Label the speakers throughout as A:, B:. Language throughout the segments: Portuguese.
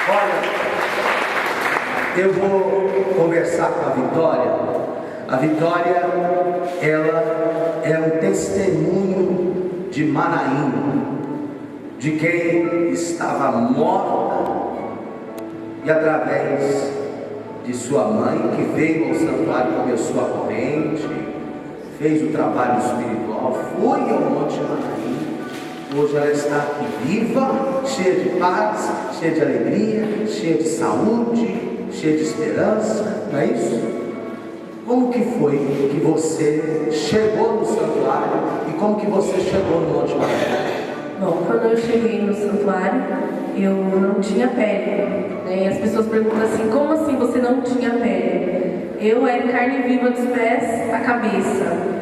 A: Olha, eu vou conversar com a Vitória. A Vitória, ela é um testemunho de Manaim, de quem estava morta, e através de sua mãe, que veio ao santuário, começou a corrente, fez o trabalho espiritual, foi ao Monte Manaim. Hoje ela está aqui viva, cheia de paz, cheia de alegria, cheia de saúde, cheia de esperança, não é isso? Como que foi que você chegou no santuário e como que você chegou no Monte Manaim?
B: Bom, quando eu cheguei no santuário, eu não tinha pele, né? E as pessoas perguntam assim, como assim você não tinha pele? Eu era carne viva dos pés à cabeça.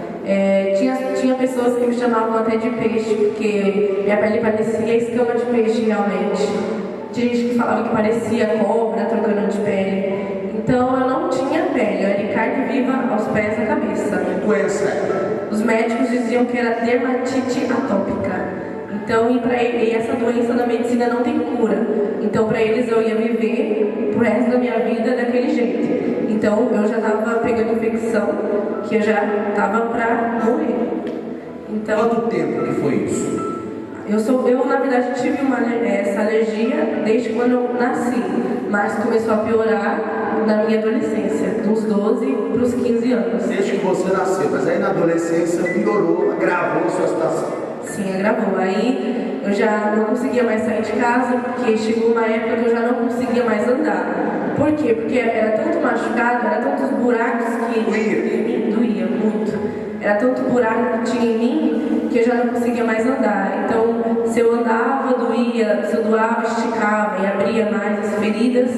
B: Tinha pessoas que me chamavam até de peixe, porque minha pele parecia escama de peixe realmente. Tinha gente que falava que parecia cobra trocando de pele. Então eu não tinha pele, eu era carne viva aos pés à cabeça.
A: Doença.
B: Os médicos diziam que era dermatite atópica. Então, e essa doença na medicina não tem cura. Então, para eles eu ia viver pro resto da minha vida daquele jeito. Então, eu já estava pegando infecção, que eu já estava para morrer. Então,
A: quanto tempo que foi isso?
B: Eu na verdade tive essa alergia desde quando eu nasci, mas começou a piorar na minha adolescência, dos 12 para os 15 anos.
A: Desde que você nasceu, mas aí na adolescência piorou, agravou a sua situação.
B: Sim, agravou. Aí eu já não conseguia mais sair de casa, porque chegou uma época que eu já não conseguia mais andar. Por quê? Porque era tanto machucado, era tantos buracos que doía muito. Era tanto buraco que tinha em mim que eu já não conseguia mais andar. Então, se eu andava, doía, se eu doava, esticava e abria mais as feridas.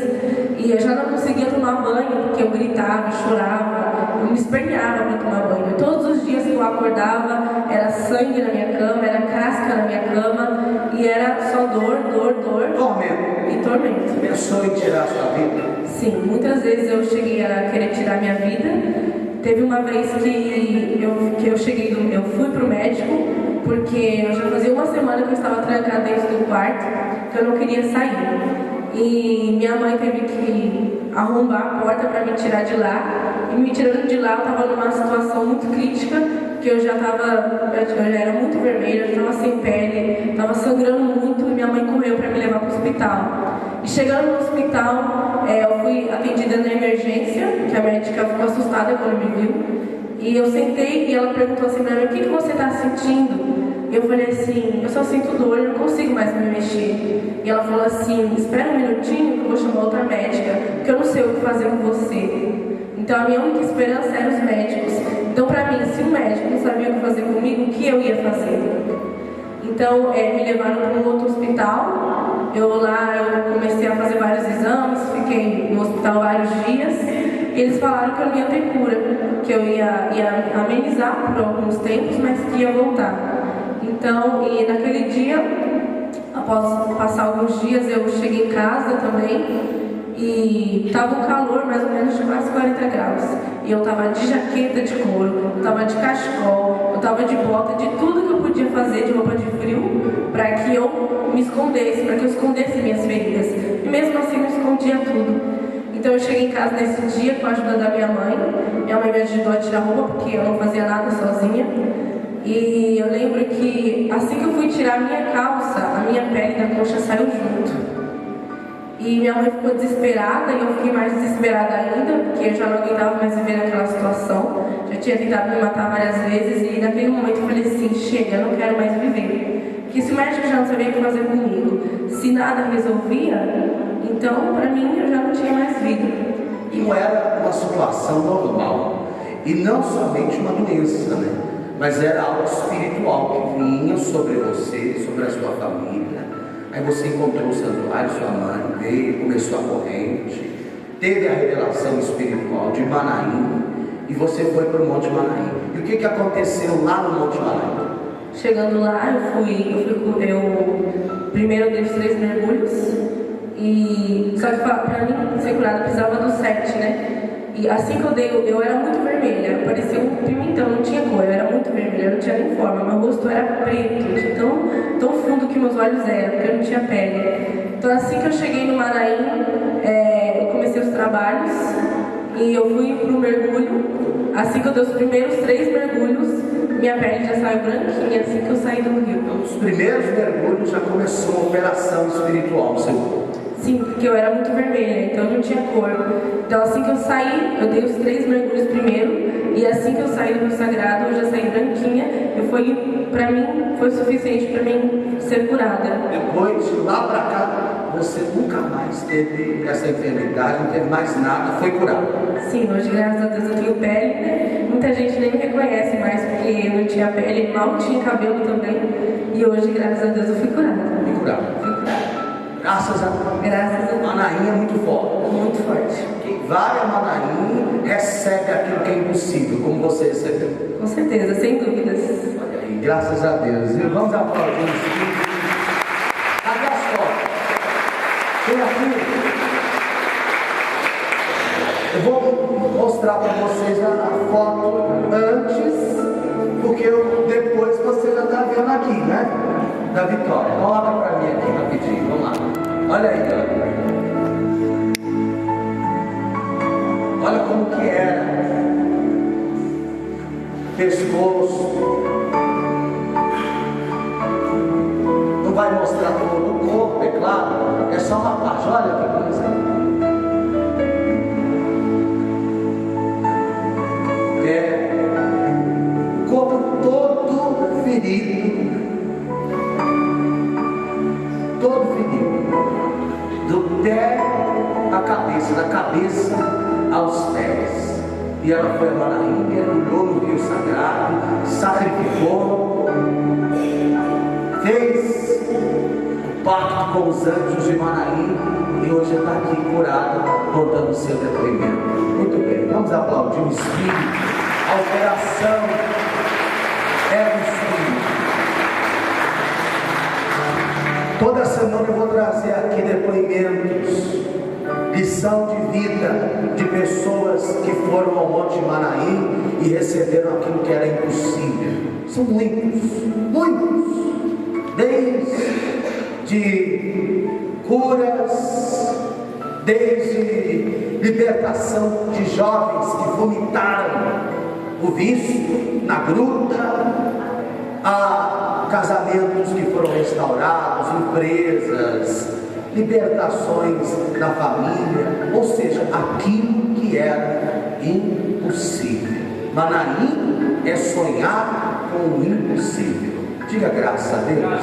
B: E eu já não conseguia tomar banho, porque eu gritava, chorava, eu me esperneava para tomar banho. Todos os dias que eu acordava, era sangue na minha cama, era casca na minha cama, e era só dor.
A: Tormento.
B: E tormento.
A: Pensou em tirar a sua vida?
B: Sim, muitas vezes eu cheguei a querer tirar minha vida. Teve uma vez que eu fui pro médico, porque eu já fazia uma semana que eu estava trancada dentro do quarto, que eu não queria sair. E minha mãe teve que arrombar a porta para me tirar de lá. E me tirando de lá, eu estava numa situação muito crítica, que eu já era muito vermelha, eu estava sem pele, estava sangrando muito, e minha mãe correu para me levar para o hospital. E chegando no hospital, eu fui atendida na emergência, que a médica ficou assustada quando me viu. E eu sentei e ela perguntou assim para mim, o que você está sentindo? Eu falei assim, eu só sinto dor, eu não consigo mais me mexer. E ela falou assim, espera um minutinho que eu vou chamar outra médica, porque eu não sei o que fazer com você. Então a minha única esperança era os médicos. Então para mim, se o médico não sabia o que fazer comigo, o que eu ia fazer? Então me levaram para um outro hospital. Eu comecei a fazer vários exames, fiquei no hospital vários dias. E eles falaram que eu não ia ter cura, que eu ia amenizar por alguns tempos, mas que ia voltar. Então, e naquele dia, após passar alguns dias, eu cheguei em casa também e estava um calor mais ou menos de quase 40 graus. E eu estava de jaqueta de couro, eu estava de cachecol, eu estava de bota, de tudo que eu podia fazer de roupa de frio para que eu me escondesse, para que eu escondesse minhas feridas. E mesmo assim eu escondia tudo. Então eu cheguei em casa nesse dia com a ajuda da minha mãe. Minha mãe me ajudou a tirar a roupa porque eu não fazia nada sozinha. E eu lembro que assim que eu fui tirar a minha calça, a minha pele da coxa saiu junto. E minha mãe ficou desesperada e eu fiquei mais desesperada ainda, porque eu já não aguentava mais viver naquela situação. Já tinha tentado me matar várias vezes e naquele momento eu falei assim, chega, eu não quero mais viver. Porque se o médico já não sabia o que fazer comigo, se nada resolvia, então para mim eu já não tinha mais vida.
A: E não era uma situação normal. E não somente uma doença, né? Mas era algo espiritual que vinha sobre você, sobre a sua família. Aí você encontrou o santuário, sua mãe veio, começou a corrente, teve a revelação espiritual de Manaim, e você foi para o Monte Manaim. E o que aconteceu lá no Monte Manaim?
B: Chegando lá, eu primeiro dei os 3 mergulhos, e só que para mim ser curada precisava do 7, né? E assim que eu dei, eu era muito vermelha, eu parecia um pimentão, não tinha cor, eu era muito vermelha, eu não tinha nem forma, meu rosto era preto, de tão fundo que meus olhos eram, porque eu não tinha pele. Então, assim que eu cheguei no Manaim, eu comecei os trabalhos e eu fui para o mergulho. Assim que eu dei os primeiros 3 mergulhos, minha pele já saiu branquinha, assim que eu saí do rio.
A: Então, os primeiros mergulhos já começou a operação espiritual, Senhor.
B: Sim, porque eu era muito vermelha, então não tinha cor. Então, assim que eu saí, eu dei os 3 mergulhos primeiro, e assim que eu saí do Rio Sagrado, eu já saí branquinha, e para mim, foi suficiente para mim ser curada.
A: Depois de lá para cá, você nunca mais teve essa enfermidade, não teve mais nada, foi curado.
B: Sim, hoje, graças a Deus, eu tenho pele, né? Muita gente nem me reconhece mais, porque eu não tinha pele, mal tinha cabelo também, e hoje, graças a Deus, eu fui curada.
A: Fui curado.
B: Fui curada.
A: Graças a Deus.
B: Graças a Deus.
A: Manaim é muito forte.
B: Muito forte.
A: Quem vai a Manaim recebe aquilo que é impossível, como você recebeu.
B: Com certeza, sem dúvidas.
A: Olha aí, graças a Deus. E vamos aplaudir o Espírito. Cadê as fotos? Vem aqui. Eu vou mostrar para vocês a foto antes, porque depois você já está vendo aqui, né? Da Vitória. Então olha para mim aqui rapidinho, vamos lá. Olha aí, olha. Olha como que era. Pescoço. Não vai mostrar todo o corpo, é claro. É só uma parte, olha que coisa. O corpo todo ferido. Todo ferido, do pé à cabeça, da cabeça aos pés. E ela foi a Manaim, mergulhou no Rio Sagrado, sacrificou, fez o pacto com os anjos de Manaim e hoje está aqui curada, contando o seu depoimento. Muito bem, vamos aplaudir o Espírito. A operação é do Espírito. Toda semana eu vou trazer aqui depoimentos, lição de vida de pessoas que foram ao Monte Manaim e receberam aquilo que era impossível. São muitos, muitos, desde curas, desde libertação de jovens que vomitaram o vício na gruta, a casamentos que foram restaurados, empresas, libertações na família, ou seja, aquilo que era impossível. Manaim é sonhar com o impossível. Diga graças a Deus.